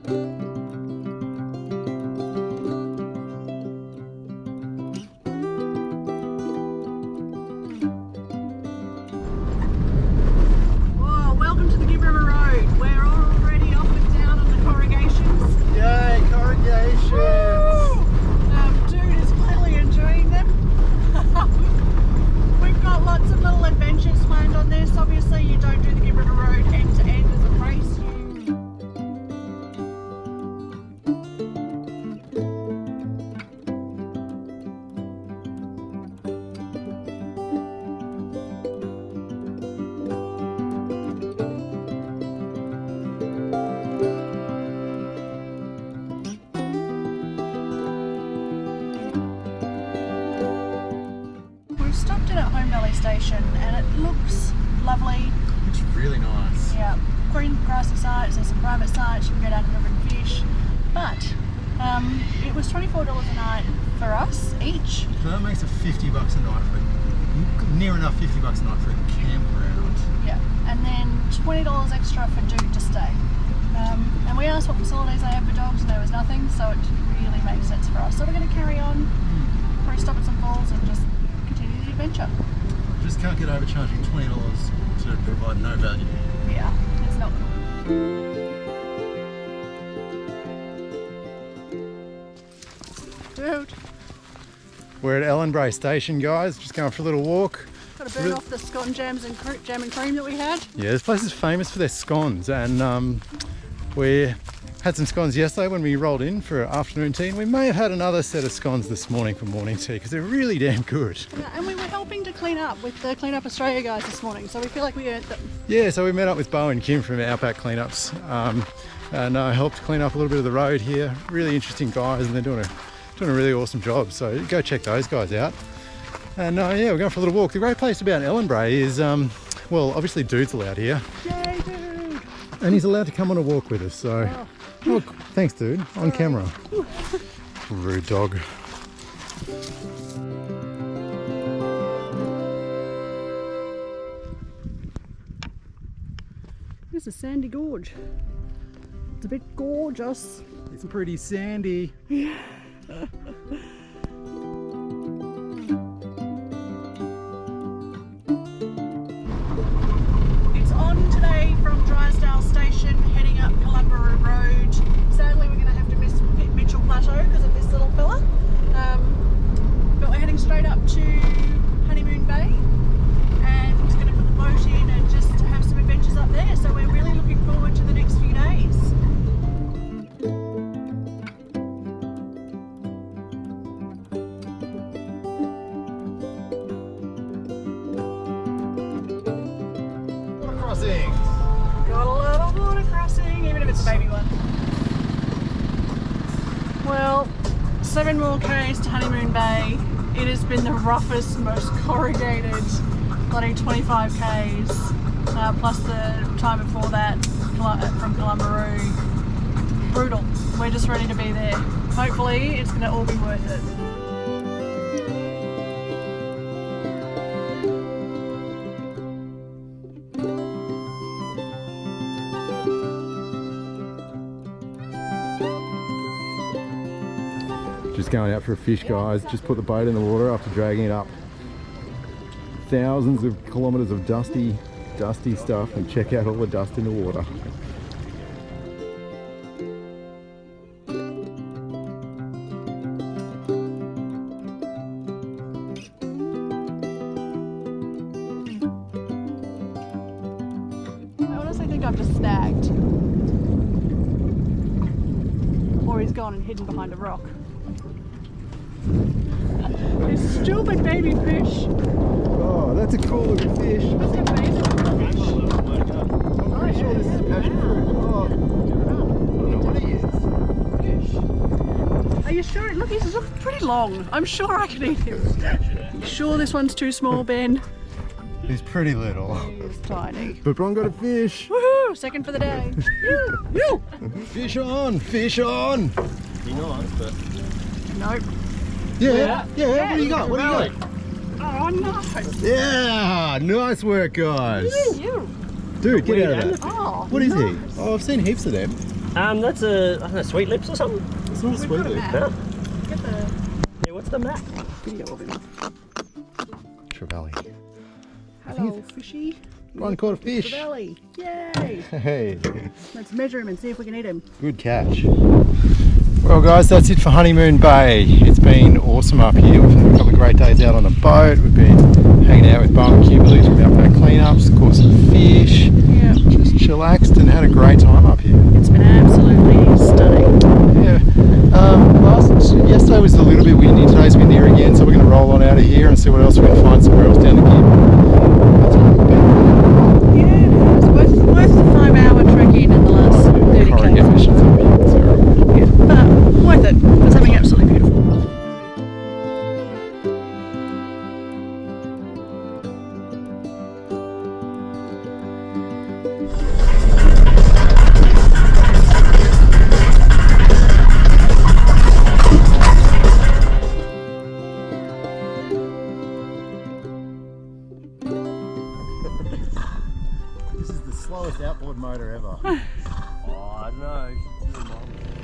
Whoa, welcome to the Gibb River Road. We're already off and down on the corrugations. Yay, corrugations! Dude is clearly enjoying them. We've got lots of little adventures planned on this. Obviously, you don't do the Gibb River Road end to end as a race. We've stopped in at Honeymoon Station and it looks lovely. It's really nice. Yeah, green grassy sites, there's some private sites, you can go down to the river and fish. But it was $24 a night for us each. So that makes it $50 a night for near enough $50 a night for a campground. Yeah, and then $20 extra for Duke to stay. And we asked what facilities they have for dogs and there was nothing, so it really makes sense for us. So we're going to carry on, probably stop at some falls and just continue the adventure. Just can't get overcharging $20 to provide no value. Yeah, it's not cool. Dude, We're at Bray Station, guys. Just going for a little walk. got to burn off the scone jam and cream that we had. Yeah, this place is famous for their scones, and we had some scones yesterday when we rolled in for afternoon tea, and we may have had another set of scones this morning for morning tea because they're really damn good. Yeah, and we were helping to clean up with the Clean Up Australia guys this morning, so we feel like we earned them. Yeah, so we met up with Bo and Kim from Outback Cleanups and helped clean up a little bit of the road here. Really interesting guys, and they're doing a really awesome job, so go check those guys out. And yeah, we're going for a little walk. The great place about Bray is, well, obviously Dude's allowed here. Yay, Dude! And he's allowed to come on a walk with us, so... Oh, thanks, dude. On camera. Rude dog. This is Sandy Gorge. It's a bit gorgeous. It's pretty sandy. It's on today from Drysdale Station, heading up Worrorra Road. Sadly, we're going to have to miss Mitchell Plateau because of this little fella. But we're heading straight up to Honeymoon Bay and going to put the boat in and just have some adventures up there. So we're really looking forward to the next few days. Got a little water crossing, even if it's a baby one. Well, 7 more k's to Honeymoon Bay. It has been the roughest, most corrugated bloody 25 k's, plus the time before that from Columbaroo. Brutal. We're just ready to be there. Hopefully it's going to all be worth it. Just going out for a fish, guys. Just put the boat in the water after dragging it up thousands of kilometres of dusty stuff, and check out all the dust in the water. I honestly think I've just snagged. Or he's gone and hidden behind a rock. This stupid baby fish. Oh, that's a cool looking fish. That's amazing. I'm pretty sure this is a passion fruit. Oh, I don't know what he is. Are you sure? Look, he's pretty long. I'm sure I can eat him. You sure this one's too small, Ben? He's pretty little. He's tiny. But Bron got a fish. Woohoo! Second for the day. Yoo! Fish on, fish on. Be nice, but Nope. Yeah. What do you got? What do you got? Oh no! Yeah, nice work, guys. You. Dude, get out of that. Oh. What is nice. he? Oh, I've seen heaps of them. That's I don't know, Sweet Lips or something. It's not a sweet lip. Yeah. Get the... Yeah, what's the map? Video of him. Trevally. Hello, fishy. One caught a fish. Trevally. Yay! Hey, Let's measure him and see if we can eat him. good catch. Well guys, that's it for Honeymoon Bay. It's been awesome up here. We've had a couple of great days out on the boat. We've been hanging out with Bo and Kimberly from Outback Cleanups, caught some fish, Yeah. just chillaxed and had a great time up here. It's been absolutely stunning. Yeah. Yesterday was a little bit windy, today's windier again, so we're going to roll on out of here and see what else we can find somewhere else down the Gibb. Yeah, it was worth the 5-hour trek in the last 30 Horrid km. emissions up here, it's terrible. Yeah, but worth it. It's something absolutely beautiful. This is the slowest outboard motor ever. Oh, I don't know.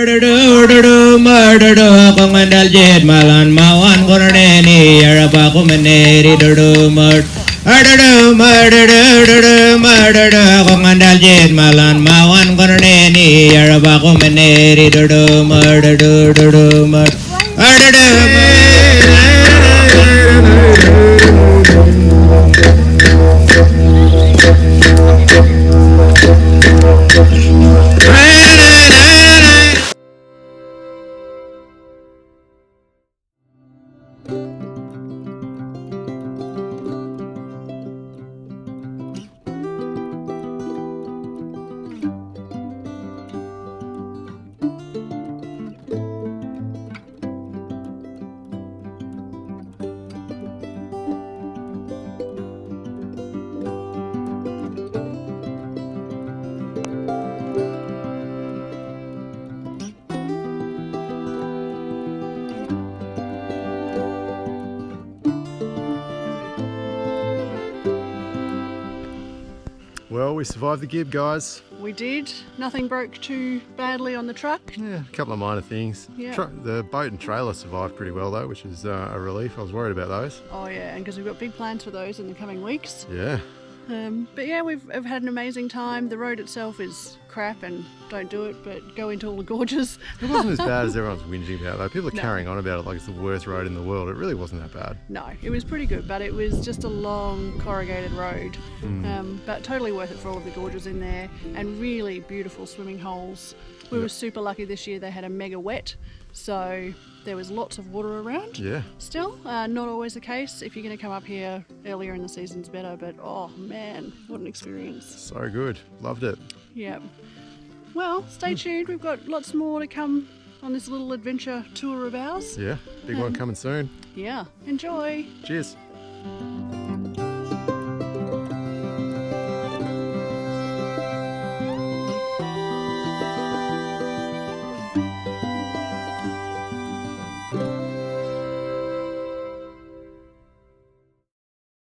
Murder, Komandal Jet Malan Mawan Gorneni, Araba Kumaneri, murder, Komandal Jet Malan Mawan Gorneni, Araba Kumaneri, Well, we survived the Gibb, guys. We did. Nothing broke too badly on the truck. Yeah, a couple of minor things. Yeah. The boat and trailer survived pretty well though, which is a relief. I was worried about those. Oh yeah, and because we've got big plans for those in the coming weeks. Yeah. But yeah, we've had an amazing time. The road itself is crap and don't do it, but go into all the gorges. It wasn't as bad as everyone's whinging about though. People are No. carrying on about it like it's the worst road in the world. It really wasn't that bad. No, it was pretty good, but it was just a long corrugated road. But totally worth it for all of the gorges in there and really beautiful swimming holes. We were super lucky this year. They had a mega wet, so there was lots of water around. Yeah. Still, not always the case. If you're going to come up here earlier in the season's better, but oh man, what an experience. So good. Loved it. Yeah. Well, stay tuned. We've got lots more to come on this little adventure tour of ours. Yeah. Big one coming soon. Yeah. Enjoy. Cheers.